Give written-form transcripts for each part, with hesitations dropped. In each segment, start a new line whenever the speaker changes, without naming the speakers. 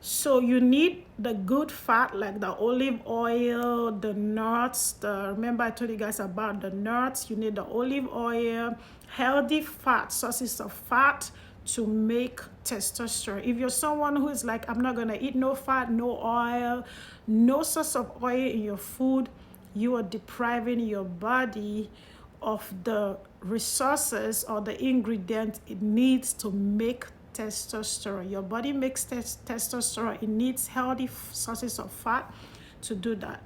So you need the good fat like the olive oil, the nuts. Remember I told you guys about the nuts. You need the olive oil, healthy fat, sources of fat to make testosterone. If you're someone who is like, I'm not gonna eat no fat, no oil, no source of oil in your food, you are depriving your body of the resources or the ingredients it needs to make testosterone. Your body makes testosterone. It needs healthy sources of fat to do that.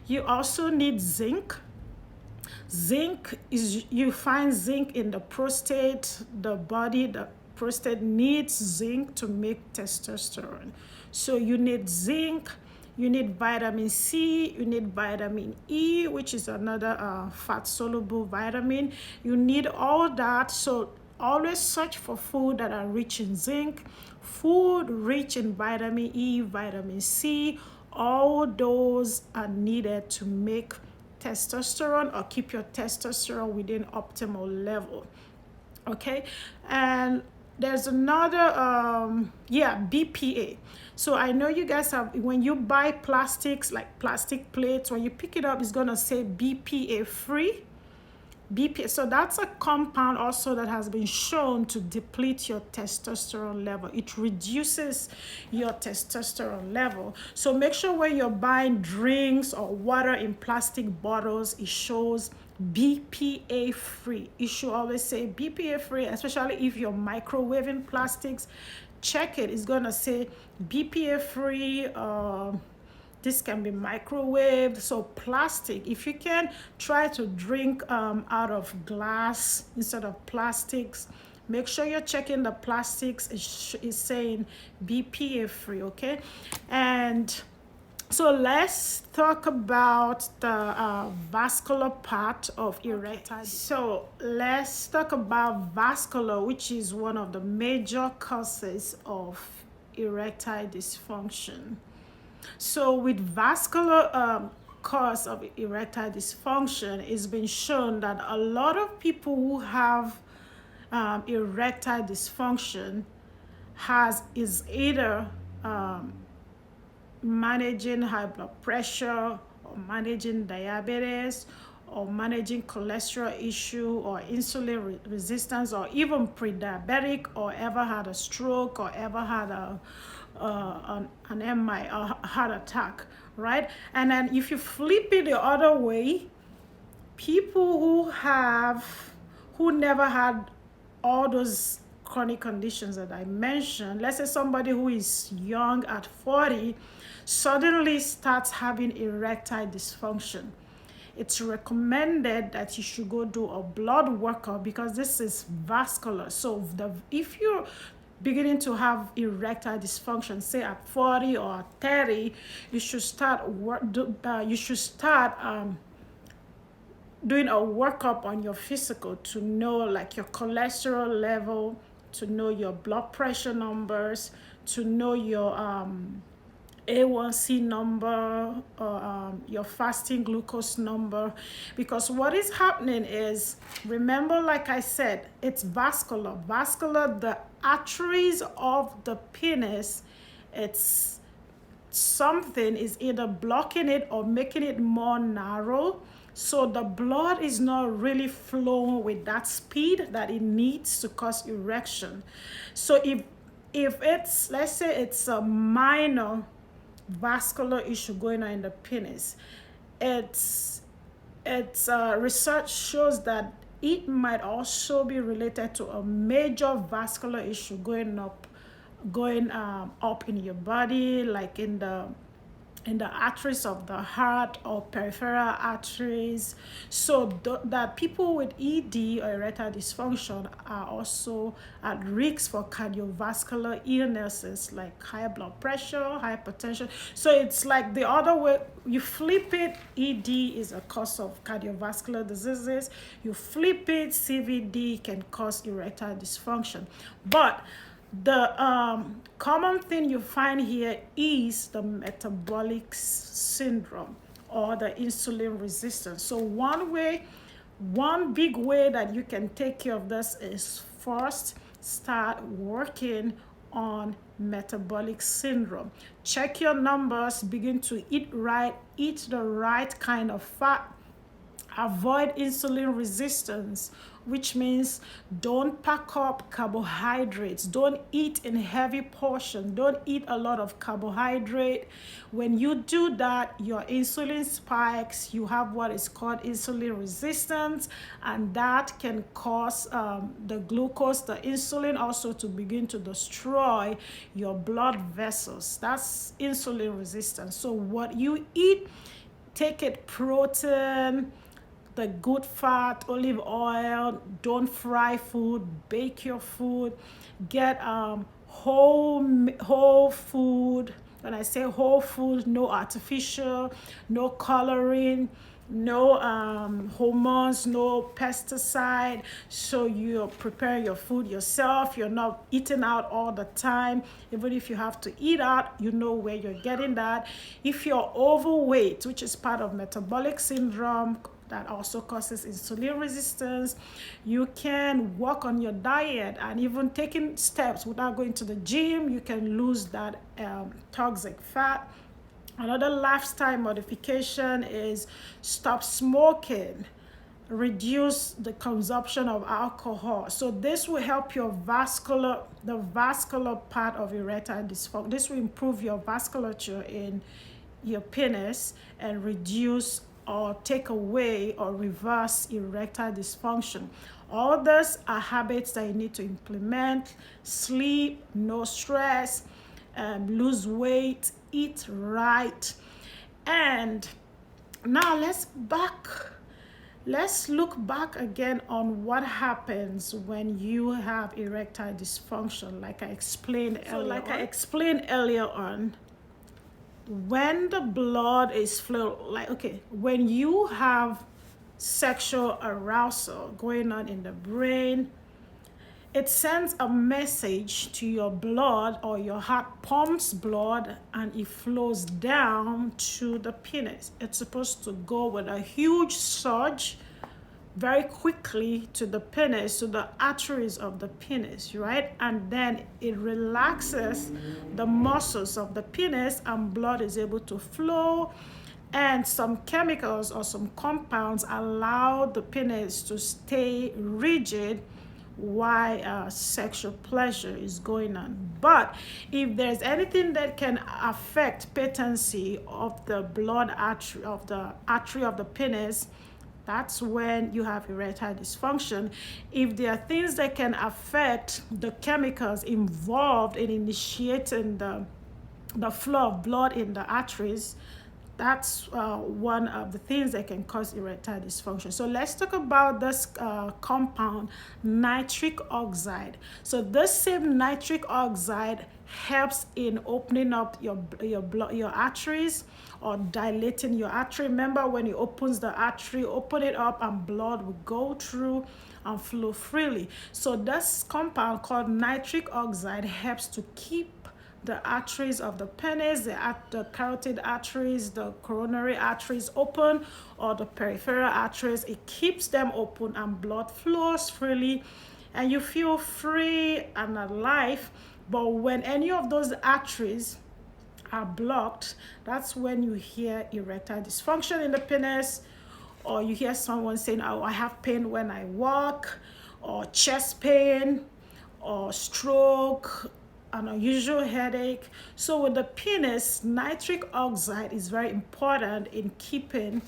You also need zinc. Zinc is, you find zinc in the prostate, the body, the prostate needs zinc to make testosterone. So you need zinc, you need vitamin C, you need vitamin E, which is another fat soluble vitamin. You need all that. So always search for food that are rich in zinc, food rich in vitamin E, vitamin C. All those are needed to make testosterone or keep your testosterone within optimal level. Okay, and there's another BPA. So I know you guys have, when you buy plastics like plastic plates, when you pick it up it's gonna say BPA free. BPA, so that's a compound also that has been shown to deplete your testosterone level. It reduces your testosterone level. So make sure when you're buying drinks or water in plastic bottles, it shows BPA free. It should always say BPA free, especially if you're microwaving plastics. Check it, it's gonna say BPA free. This can be microwaved. So plastic, if you can, try to drink out of glass instead of plastics. Make sure you're checking the plastics. It's saying BPA free, okay? And so let's talk about the vascular part of erectile. So let's talk about vascular, which is one of the major causes of erectile dysfunction. So with vascular cause of erectile dysfunction, it's been shown that a lot of people who have erectile dysfunction is either managing high blood pressure or managing diabetes or managing cholesterol issue or insulin resistance or even pre-diabetic or ever had a stroke or ever had an MI, a heart attack, right? And then if you flip it the other way, people who never had all those chronic conditions that I mentioned, let's say somebody who is young at 40 suddenly starts having erectile dysfunction. It's recommended that you should go do a blood workup because this is vascular. So if you're beginning to have erectile dysfunction, say at 40 or 30, you should start doing a workup on your physical to know like your cholesterol level, to know your blood pressure numbers, to know your A1C number or your fasting glucose number. Because what is happening is, remember, like I said, it's vascular. The arteries of the penis, it's something is either blocking it or making it more narrow. So the blood is not really flowing with that speed that it needs to cause erection. So if it's, let's say it's a minor vascular issue going on in the penis, research shows that it might also be related to a major vascular issue going up in your body, like in the arteries of the heart or peripheral arteries. So that people with ED or erectile dysfunction are also at risk for cardiovascular illnesses like high blood pressure, hypertension. So it's like the other way, you flip it, ED is a cause of cardiovascular diseases. You flip it, CVD can cause erectile dysfunction. But the common thing you find here is the metabolic syndrome or the insulin resistance. So one big way that you can take care of this is first start working on metabolic syndrome. Check your numbers, begin to eat right, eat the right kind of fat, avoid insulin resistance, which means don't pack up carbohydrates. Don't eat in heavy portion. Don't eat a lot of carbohydrate. When you do that, your insulin spikes. You have what is called insulin resistance, and that can cause the glucose, the insulin also to begin to destroy your blood vessels. That's insulin resistance. So what you eat, take it protein, the good fat, olive oil. Don't fry food, bake your food. Get whole food. When I say whole food, no artificial, no coloring, no hormones, no pesticide. So you're preparing your food yourself. You're not eating out all the time. Even if you have to eat out, you know where you're getting that. If you're overweight, which is part of metabolic syndrome, that also causes insulin resistance, you can work on your diet, and even taking steps without going to the gym, you can lose that toxic fat. Another lifestyle modification is stop smoking, reduce the consumption of alcohol. So this will help the vascular part of erectile dysfunction. This will improve your vasculature in your penis and reduce or take away or reverse erectile dysfunction. All these are habits that you need to implement. Sleep, no stress, lose weight, eat right. And now let's look back again on what happens when you have erectile dysfunction. Like I explained earlier on, when the blood is flowing, when you have sexual arousal going on in the brain, it sends a message to your blood, or your heart pumps blood and it flows down to the penis. It's supposed to go with a huge surge very quickly to the penis, to the arteries of the penis, right? And then it relaxes the muscles of the penis and blood is able to flow, and some chemicals or some compounds allow the penis to stay rigid while sexual pleasure is going on. But if there's anything that can affect patency of the blood artery, of the penis, that's when you have erectile dysfunction. If there are things that can affect the chemicals involved in initiating the flow of blood in the arteries, that's one of the things that can cause erectile dysfunction. So let's talk about this compound, nitric oxide. So this same nitric oxide helps in opening up your arteries, or dilating your artery. Remember, when it opens the artery, open it up and blood will go through and flow freely. So this compound called nitric oxide helps to keep the arteries of the penis, the carotid arteries, the coronary arteries open, or the peripheral arteries. It keeps them open and blood flows freely and you feel free and alive. But when any of those arteries are blocked, that's when you hear erectile dysfunction in the penis, or you hear someone saying, oh, I have pain when I walk, or chest pain, or stroke, an unusual headache. So with the penis, nitric oxide is very important in keeping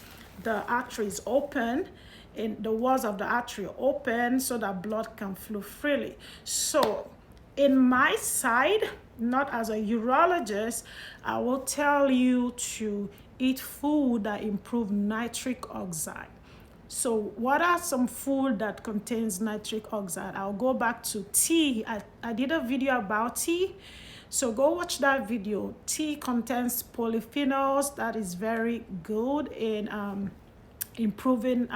the arteries open, in the walls of the artery open, so that blood can flow freely. So in my side, not as a urologist, I will tell you to eat food that improve nitric oxide. So what are some food that contains nitric oxide? I'll go back to tea. I did a video about tea, so go watch that video. Tea contains polyphenols that is very good in improving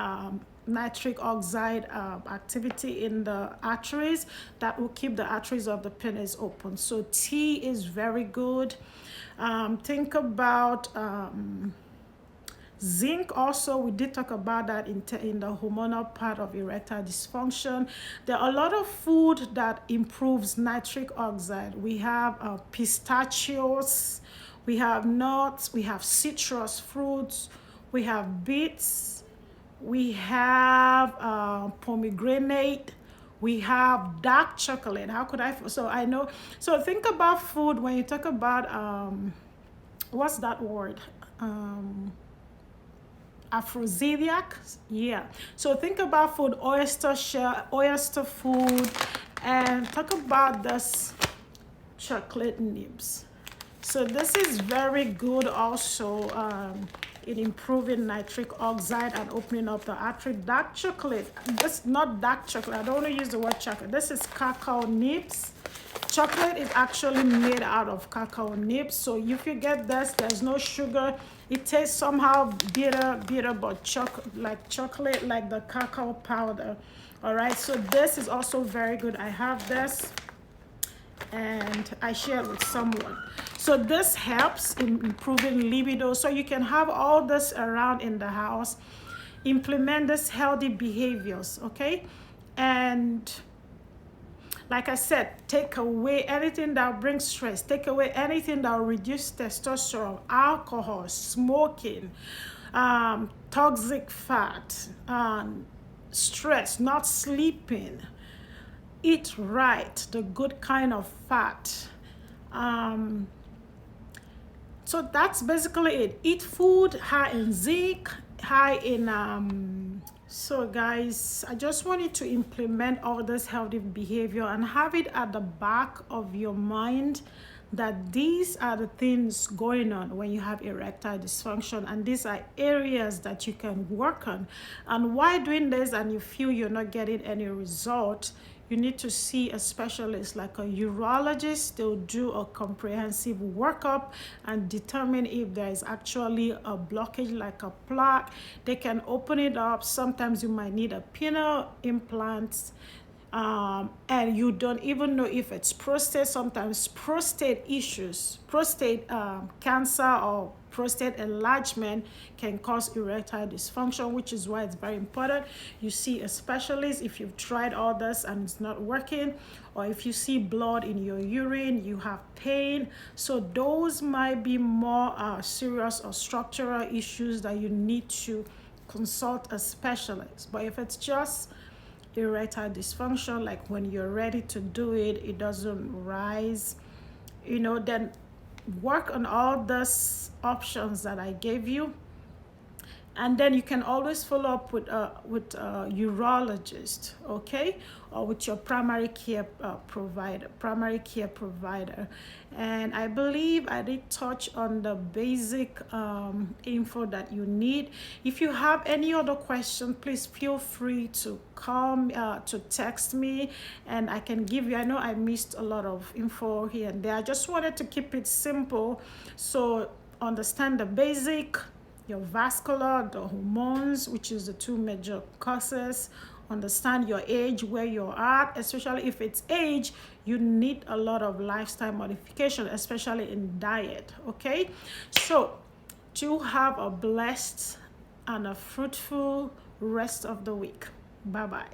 nitric oxide activity in the arteries, that will keep the arteries of the penis open. So tea is very good. Think about Zinc also, we did talk about that in the hormonal part of erectile dysfunction. There are a lot of food that improves nitric oxide. We have pistachios, we have nuts, we have citrus fruits, we have beets, we have pomegranate, we have dark chocolate. How could I, so I know, so think about food when you talk about, what's that word? Aphrodisiac. Yeah, so think about food, oyster shell, oyster food, and talk about this chocolate nibs. So this is very good also in improving nitric oxide and opening up the artery. Dark chocolate, this not dark chocolate, I don't want to use the word chocolate, this is cacao nibs. Chocolate is actually made out of cacao nibs, so if you get this, there's no sugar. It tastes somehow bitter, but like chocolate, like the cacao powder. All right, so this is also very good. I have this and I share it with someone. So this helps in improving libido. So you can have all this around in the house. Implement this healthy behaviors, okay? And like I said, take away anything that brings stress. Take away anything that will reduce testosterone, alcohol, smoking, toxic fat, stress, not sleeping. Eat right, the good kind of fat. So that's basically it. Eat food high in zinc, high in so guys, I just want you to implement all this healthy behavior and have it at the back of your mind that these are the things going on when you have erectile dysfunction, and these are areas that you can work on. And while doing this and you feel you're not getting any result, you need to see a specialist like a urologist. They'll do a comprehensive workup and determine if there is actually a blockage like a plaque. They can open it up. Sometimes you might need a penile implant, and you don't even know if it's prostate. Sometimes prostate issues, prostate cancer or prostate enlargement can cause erectile dysfunction, which is why it's very important you see a specialist if you've tried all this and it's not working, or if you see blood in your urine, you have pain. So those might be more serious or structural issues that you need to consult a specialist. But if it's just erectile dysfunction, like when you're ready to do it, it doesn't rise, then work on all those options that I gave you, and then you can always follow up with a urologist, okay, or with your primary care provider. And I believe I did touch on the basic info that you need. If you have any other question, please feel free to come to text me, and I can give you, I know I missed a lot of info here and there. I just wanted to keep it simple, so understand the basic, your vascular, the hormones, which is the two major causes. Understand your age, where you're at, especially if it's age, you need a lot of lifestyle modification, especially in diet, okay? So to have a blessed and a fruitful rest of the week. Bye-bye.